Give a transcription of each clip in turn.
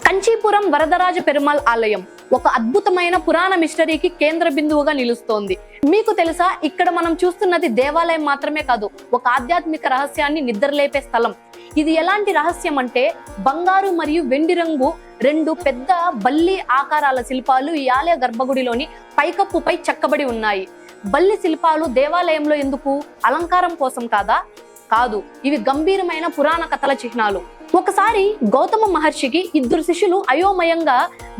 కంచీపురం వరదరాజ పెరుమాళ్ ఆలయం ఒక అద్భుతమైన పురాణ మిస్టరీకి కేంద్ర బిందువుగా నిలుస్తోంది. మీకు తెలుసా, ఇక్కడ మనం చూస్తున్నది దేవాలయం మాత్రమే కాదు, ఒక ఆధ్యాత్మిక రహస్యాన్ని నిద్రలేపే స్థలం. ఇది ఎలాంటి రహస్యం అంటే, బంగారు మరియు వెండి రంగు రెండు పెద్ద బల్లి ఆకారాల శిల్పాలు ఈ ఆలయ గర్భగుడిలోని పైకప్పుపై చెక్కబడి ఉన్నాయి. బల్లి శిల్పాలు దేవాలయంలో ఎందుకు? అలంకారం కోసం కాదు, ఇవి గంభీరమైన పురాణ కథల చిహ్నాలు. ఒకసారి గౌతమ మహర్షికి ఇద్దరు శిష్యులు అయోమయంగా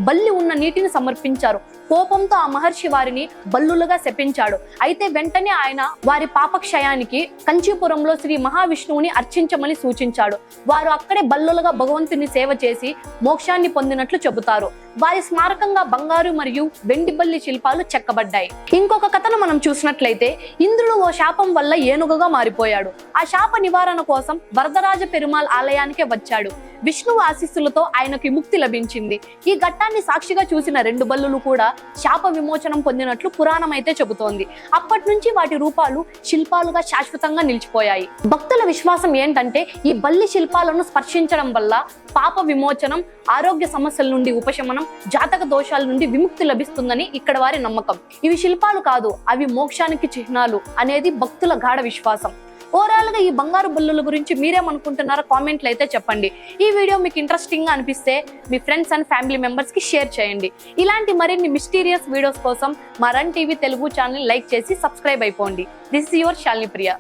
బల్లి ఉన్న నీటిని సమర్పించారు. కోపంతో ఆ మహర్షి వారిని బల్లులుగా శపించాడు. అయితే వెంటనే ఆయన వారి పాపక్షయానికి కంచీపురంలో శ్రీ మహావిష్ణువుని అర్చించమని సూచించాడు. వారు అక్కడే బల్లులుగా భగవంతుని సేవ చేసి మోక్షాన్ని పొందినట్లు చెబుతారు. వారి స్మారకంగా బంగారు మరియు వెండి బల్లి శిల్పాలు చెక్కబడ్డాయి. ఇంకొక కథను మనం చూసినట్లయితే, ఇంద్రుడు ఓ శాపం వల్ల ఏనుగుగా మారిపోయాడు. ఆ శాప నివారణ కోసం వరదరాజ పెరుమాళ్ ఆలయానికే వచ్చాడు. విష్ణువు ఆశీస్సులతో ఆయనకు విముక్తి లభించింది. ఈ ఘట్టాన్ని సాక్షిగా చూసిన రెండు బల్లులు కూడా శాప విమోచనం పొందినట్లు పురాణం అయితే చెబుతోంది. అప్పటి నుంచి వాటి రూపాలు శిల్పాలుగా శాశ్వతంగా నిలిచిపోయాయి. భక్తుల విశ్వాసం ఏంటంటే, ఈ బల్లి శిల్పాలను స్పర్శించడం వల్ల పాప విమోచనం, ఆరోగ్య సమస్యల నుండి ఉపశమనం, జాతక దోషాల నుండి విముక్తి లభిస్తుందని ఇక్కడ వారి నమ్మకం. ఇవి శిల్పాలు కాదు, అవి మోక్షానికి చిహ్నాలు అనేది భక్తుల గాఢ విశ్వాసం. ఓవరాల్ గా ఈ బంగారు బల్లుల గురించి మీరేమనుకుంటున్నారో కామెంట్లు అయితే చెప్పండి. ఈ వీడియో మీకు ఇంట్రెస్టింగ్ గా అనిపిస్తే మీ ఫ్రెండ్స్ అండ్ ఫ్యామిలీ మెంబర్స్ కి షేర్ చేయండి. ఇలాంటి మరిన్ని మిస్టీరియస్ వీడియోస్ కోసం మా run TV Telugu channel like చేసి సబ్స్క్రైబ్ అయిపోండి. This is your Shalini Priya.